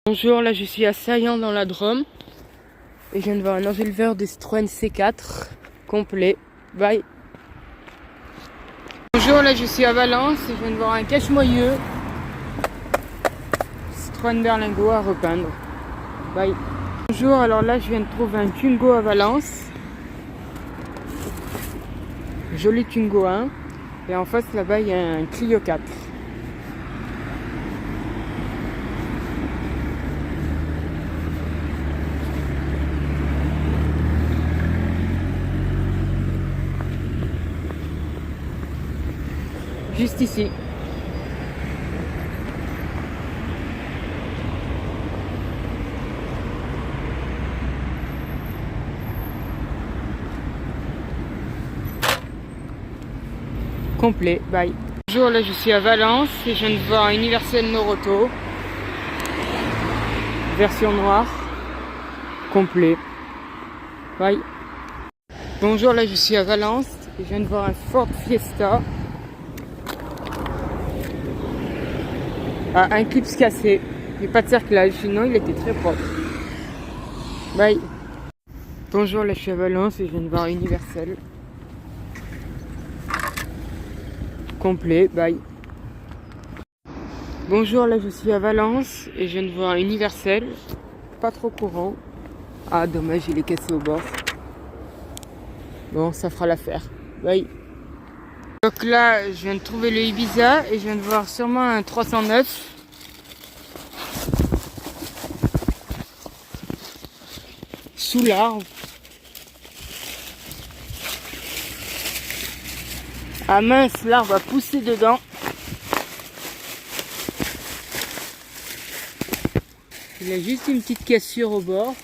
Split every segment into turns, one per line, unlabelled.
Bonjour, là je suis à Saillant dans la Drôme et je viens de voir un enjoliveur de Citroën C4 complet. Bye. Bonjour, là je suis à Valence et je viens de voir un cache-moyeu Citroën Berlingot à repeindre. Bye. Bonjour, alors là je viens de trouver un Twingo à Valence. Joli Twingo 1 et en face là-bas il y a un Clio 4. Juste ici. Complet, bye. Bonjour, là je suis à Valence et je viens de voir un Universel Noroto. Version noire. Complet. Bye. Bonjour, là je suis à Valence et je viens de voir un Ford Fiesta. Un clip cassé. Il n'y a pas de cerclage, sinon il était très propre. Bye. Bonjour, là je suis à Valence et je viens de voir Universel. Complet, bye. Bonjour, là je suis à Valence et je viens de voir Universel. Pas trop courant. Ah dommage, il est cassé au bord. Bon, ça fera l'affaire. Bye. Donc là, je viens de trouver le Ibiza et je viens de voir sûrement un 309. Sous l'arbre. Ah mince, l'arbre a poussé dedans. Il a juste une petite cassure au bord.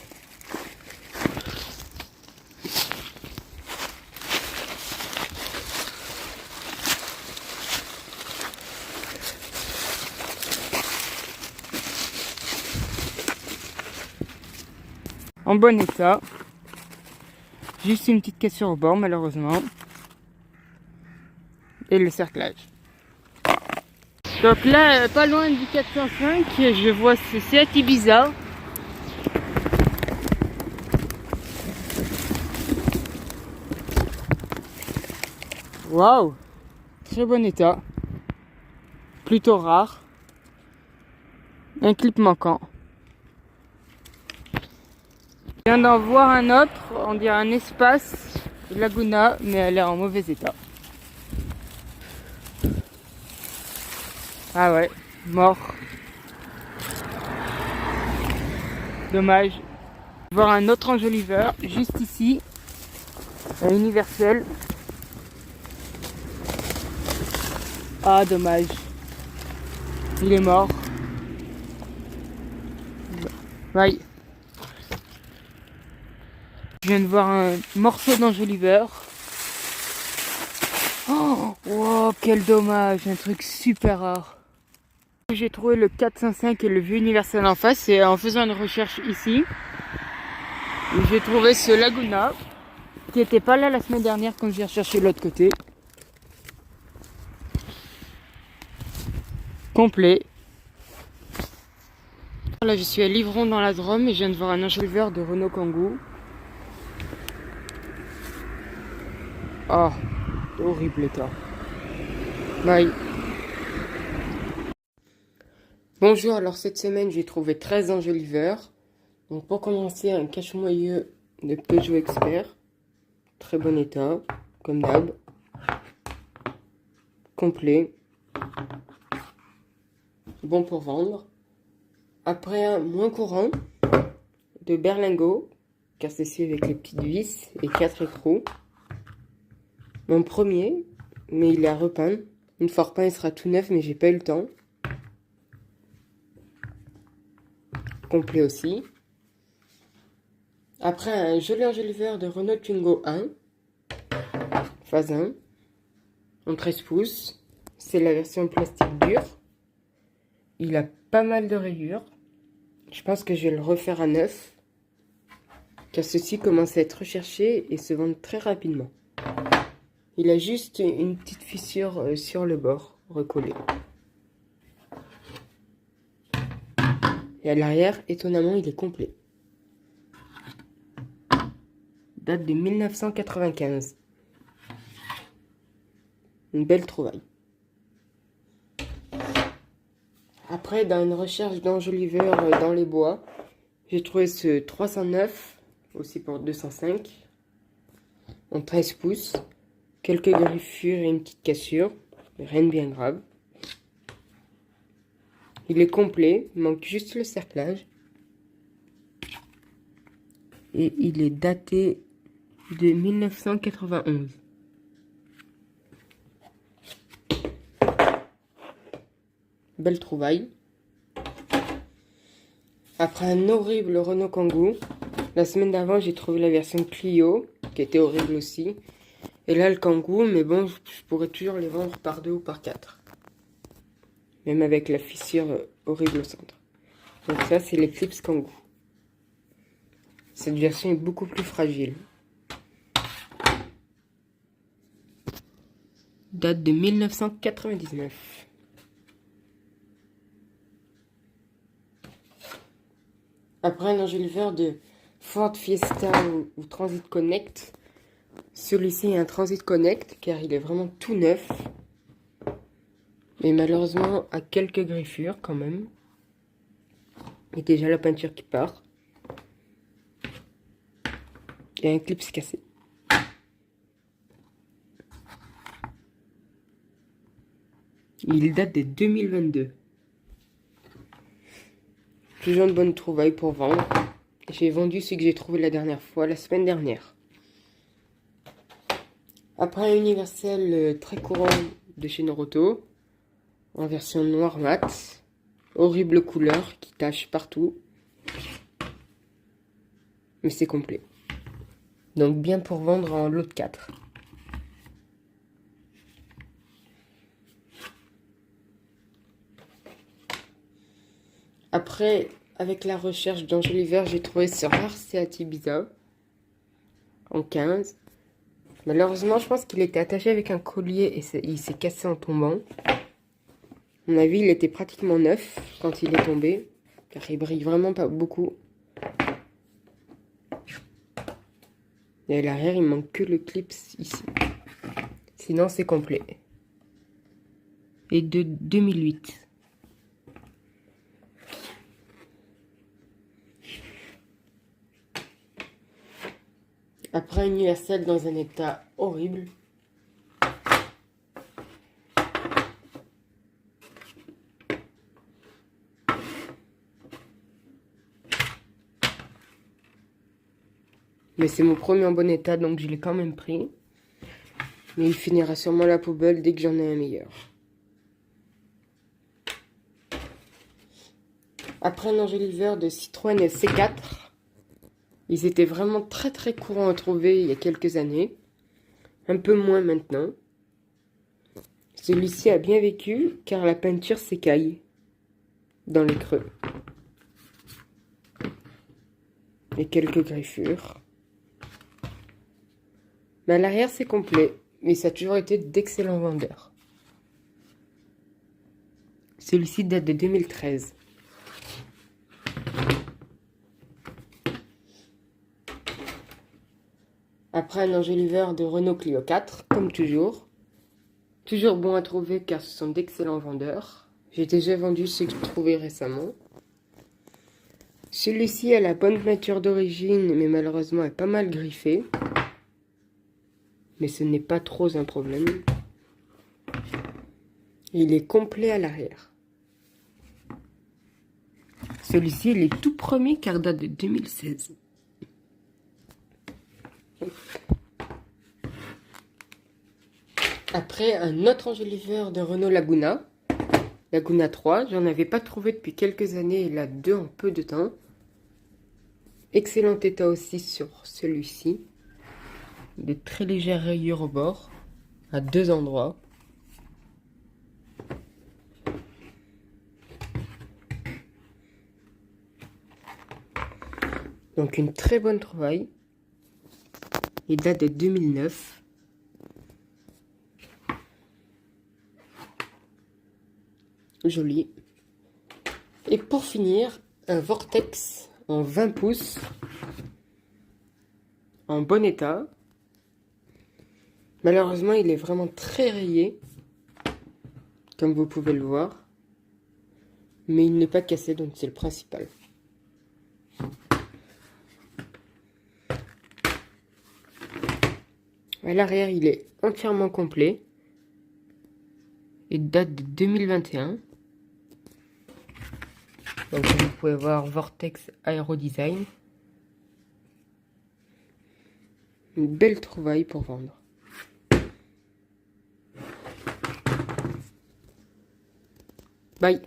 En bon état. Juste une petite cassure au bord malheureusement. Et le cerclage. Donc là, pas loin du 405, je vois ce Seat Ibiza. Waouh! Très bon état. Plutôt rare. Un clip manquant. Je viens d'en voir un autre, on dirait un Espace Laguna, mais elle est en mauvais état. Ah ouais, mort. Dommage. Voir un autre enjoliveur, juste ici, un Universel. Ah dommage. Il est mort. Bye. Je viens de voir un morceau d'enjoliveur. Oh, wow, quel dommage, un truc super rare. J'ai trouvé le 405 et le vieux Universel en face et en faisant une recherche ici, j'ai trouvé ce Laguna qui n'était pas là la semaine dernière quand j'ai recherché l'autre côté. Complet. Là je suis à Livron dans la Drôme et je viens de voir un enjoliveur de Renault Kangoo. Oh, horrible état. Bye. Bonjour, alors cette semaine j'ai trouvé 13 enjoliveurs. Donc pour commencer, un cache-moyeu de Peugeot Expert. Très bon état, comme d'hab. Complet. Bon pour vendre. Après un moins courant de Berlingot, cassé avec les petites vis et 4 écrous. Mon premier, mais il est à repeindre. Une fois repeint, il sera tout neuf, mais j'ai pas eu le temps. Complet aussi. Après, un joli enjoliveur de Renault Twingo 1. Phase 1. En 13 pouces. C'est la version plastique dure. Il a pas mal de rayures. Je pense que je vais le refaire à neuf. Car ceci commence à être recherché et se vend très rapidement. Il a juste une petite fissure sur le bord, recollée. Et à l'arrière, étonnamment, il est complet. Date de 1995. Une belle trouvaille. Après, dans une recherche d'enjoliveur dans les bois, j'ai trouvé ce 309, aussi pour 205, en 13 pouces. Quelques griffures et une petite cassure, mais rien de bien grave. Il est complet, il manque juste le cerclage. Et il est daté de 1991. Belle trouvaille. Après un horrible Renault Kangoo, la semaine d'avant j'ai trouvé la version Clio, qui était horrible aussi. Et là le Kangoo, mais bon, je pourrais toujours les vendre par 2 ou par 4. Même avec la fissure horrible au centre. Donc ça c'est l'Eclipse Kangoo. Cette version est beaucoup plus fragile. Date de 1999. Après un enjoliveur de Ford Fiesta ou Transit Connect. Celui-ci est un Transit Connect car il est vraiment tout neuf. Mais malheureusement à quelques griffures quand même. Et déjà la peinture qui part. Et un clip cassé. Il date de 2022. Toujours une bonne trouvaille pour vendre. J'ai vendu ce que j'ai trouvé la dernière fois, la semaine dernière. Après un universel très courant de chez Noroto, en version noir mat, horrible couleur qui tache partout. Mais c'est complet. Donc bien pour vendre en lot de 4. Après, avec la recherche d'enjoliveur, j'ai trouvé ce rare Seat Ibiza en 15. Malheureusement, je pense qu'il était attaché avec un collier et il s'est cassé en tombant. À mon avis, il était pratiquement neuf quand il est tombé, car il brille vraiment pas beaucoup. Et à l'arrière, il manque que le clip ici. Sinon, c'est complet. Et de 2008. Après un universel dans un état horrible. Mais c'est mon premier en bon état, donc je l'ai quand même pris. Mais il finira sûrement à la poubelle dès que j'en ai un meilleur. Après un enjoliveur de Citroën C4, ils étaient vraiment très courants à trouver il y a quelques années. Un peu moins maintenant. Celui-ci a bien vécu car la peinture s'écaille dans les creux. Et quelques griffures. Mais à l'arrière c'est complet. Mais ça a toujours été d'excellents vendeurs. Celui-ci date de 2013. Après un enjoliveur de Renault Clio 4, comme toujours. Toujours bon à trouver car ce sont d'excellents vendeurs. J'ai déjà vendu ceux que j'ai trouvés récemment. Celui-ci a la bonne peinture d'origine, mais malheureusement est pas mal griffé. Mais ce n'est pas trop un problème. Il est complet à l'arrière. Celui-ci, il est tout premier car date de 2016. Après, un autre enjoliveur de Renault Laguna. Laguna 3, j'en avais pas trouvé depuis quelques années et là 2 en peu de temps. Excellent état aussi sur celui-ci. De très légères rayures au bord, à 2 endroits. Donc une très bonne trouvaille. Il date de 2009. Joli. Et pour finir, un Vortex en 20 pouces, en bon état. Malheureusement, il est vraiment très rayé, comme vous pouvez le voir. Mais il n'est pas cassé, donc c'est le principal. À l'arrière, il est entièrement complet. Il date de 2021. Donc vous pouvez voir Vortex Aero Design. Une belle trouvaille pour vendre. Bye.